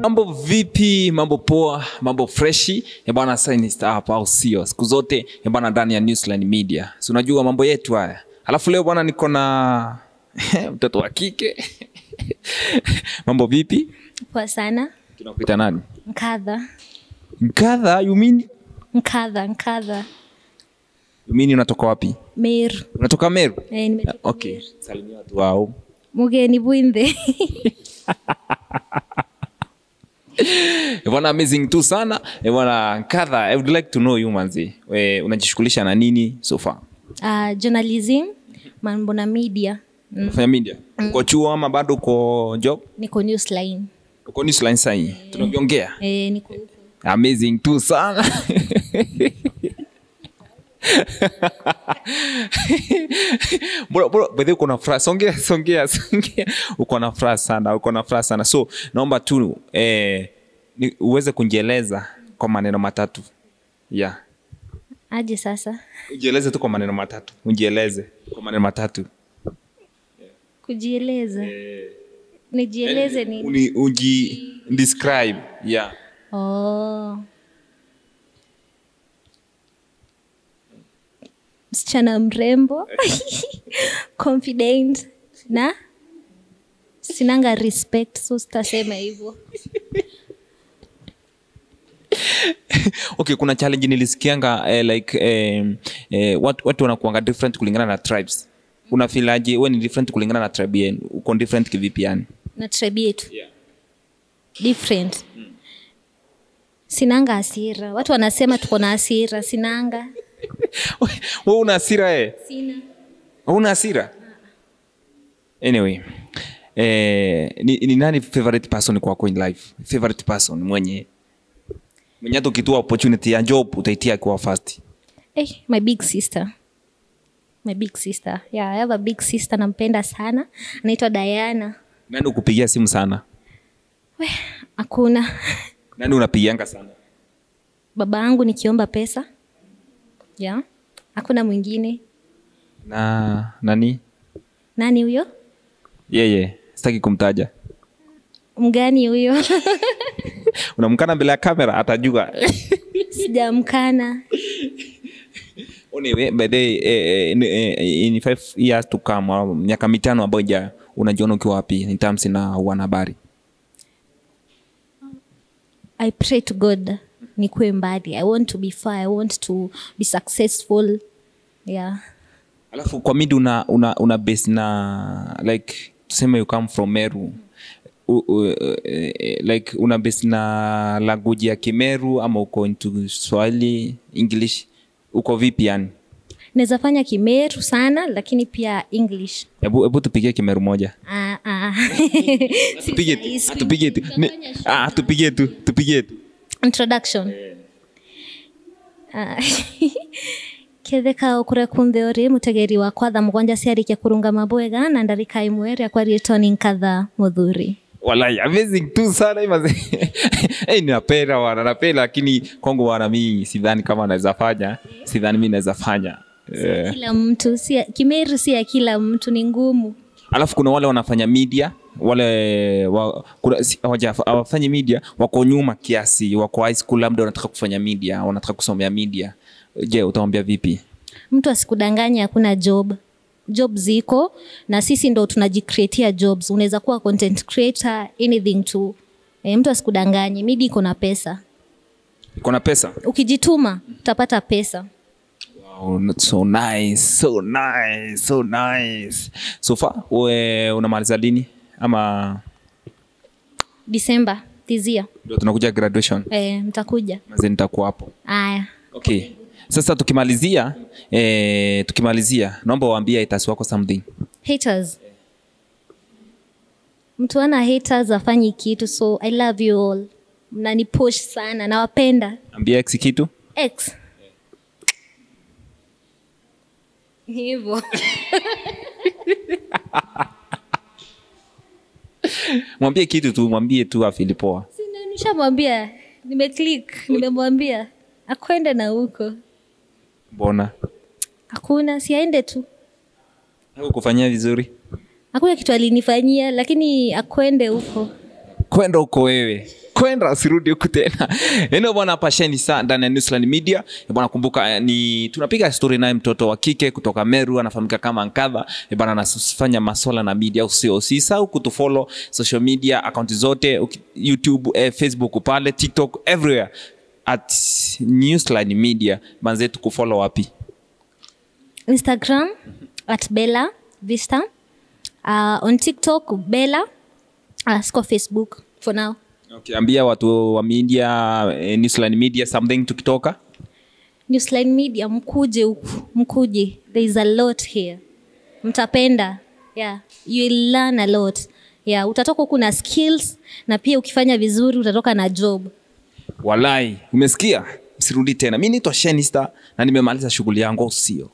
Mambo vipi, mambo poa, mambo freshi. Bwana sasa ni star hapa au sio? Siku zote bwana ndani ya Newsline Media. Si unajua mambo yetu haya. Alafu leo bwana niko na mtoto wa kike. Mambo vipi? Poa sana. Tunakuita nani? Nkadha. Nkadha, you mean? Nkadha. You mean unatoka wapi? Meru. Unatoka Meru? Nimetoka. Okay. Salimia watu wao. Mugeni Bwinde. Bwana amazing tu sana. Bwana Nkadha, I would like to know you manzi. Unajishughulisha na nini so far? Journalism, mambo na media. Unafanya media? Uko chuo ama bado uko job? Niko Newsline. Uko Newsline sasa. Tunaongea. Niko huko. Amazing tu sana. Bro, bado uko na furaha. Songea. Uko na furaha sana. So, naomba tu uweze kujieleza kwa maneno matatu. Yeah. Aje sasa? Ujieleze tu kwa maneno matatu. Ujieleze kwa maneno matatu. Kujieleza. Nijieleze nini? Describe. Yeah. Msichana mrembo. Confident. Na sinanga respect, so sitasema hivyo. Okay, kuna challenge nilisikianga watu wanakuanga different kulingana na tribes. Una feel aje wewe ni different kulingana na tribe yenu? Uko different kivipi yani? Na tribe yetu. Yeah. Different. Sinanga hasira. Watu wanasema tuko na hasira, sinanga. Wewe una hasira Sina. Una hasira? Anyway, ni nani favorite person kwako in life? Favorite person mwenye hata ukitoa opportunity ya job utaitia kwa first? My big sister. Yeah, I have a big sister, nampenda sana. Anaitwa Diana. Nani ukupigia simu sana? Hakuna. Nani unapigianga sana? Baba yangu nikiomba pesa. Yeah. Hakuna mwingine. Na nani? Nani huyo? Yeye, sitaki kumtaja. Mgani huyo? Unamkana mbele ya kamera atajua. Sijamkana. Anyway, by the in 5 years to come, miaka 5 ambayo unajiona ukiwa wapi in terms na wanahabari? I pray to God nikuwe mbali. I want to be far. I want to be successful. Yeah. Alafu kwa midi una base na like tuseme you come from Meru. Like una base na language ya Kimeru ama uko into Swahili, English? Uko vipi yani? Naweza fanya Kimeru sana lakini pia English. Hebu tupigie Kimeru moja. Tupige tu. Introduction. Ketheka okure kuntheori mutegeri wa kwatha mugwanja ciarike kurunga mabwega na ndarika imwere kwa Ritoni Nkadha Muthuri. Wallahi amazing tu sana hivi. Napenda lakini Kongo wana mimi sidhani kama naweza fanya. Sidhani mimi naweza fanya. Kila mtu Kimeru si ya kila mtu, ni ngumu. Alafu kuna wale wanafanya media, wale hawafanya media, wako nyuma kiasi, wako high school labda wanataka kufanya media, wanataka kusomea media. Je, utawaambia vipi? Mtu asikudanganye hakuna job. Job ziko na sisi ndo tunajicreatea jobs. Unaweza kuwa content creator, anything to. Mtu asikudanganye, media iko na pesa. Iko na pesa? Ukijituma utapata pesa. Wow, not so nice. So far, unamaliza lini? Ama December this year. Ndio tunakuja graduation. Mtakuja. Maze nitakuwa hapo. Haya. Okay. Sasa tukimalizia naomba waambie haters wako something. Haters. Mtu ana haters afanyi kitu, so I love you all. Mnanipush sana, nawapenda. Ambia ex kitu? Ex. Hivyo. Mwambie kitu tu, mwambie tu afili poa. Nishamwambia, nimeclick, nimemwambia akwende na huko. Mbona? Hakuna, si aende tu. Hakufanyia vizuri? Hakuna kitu alinifanyia, lakini akwende huko. kwenda huko wewe, kwenda usirudi huko tena. Neno bwana hapa Shenista ndani ya Newsline Media. Bwana kumbuka ni tunapiga story naye mtoto wa kike kutoka Meru anafahamika kama Nkadha. Bwana anafanya masuala na media, usisahau kutufollow social media account zote, YouTube, Facebook pale, TikTok, everywhere at Newsline Media. Banzetu kufollow wapi? Instagram at Bella Vista. On TikTok Bella. Siko Facebook for now. Okay, ambia watu wa media, Newsline Media something tukitoka. Newsline Media mkuje huku, mkuje. There is a lot here. Mtapenda. Yeah, you will learn a lot. Yeah, utatoka huku na skills na pia ukifanya vizuri utatoka na job. Walai, umesikia? Usirudi tena. Mimi naitwa Shenista na nimemaliza shughuli yangu, sio?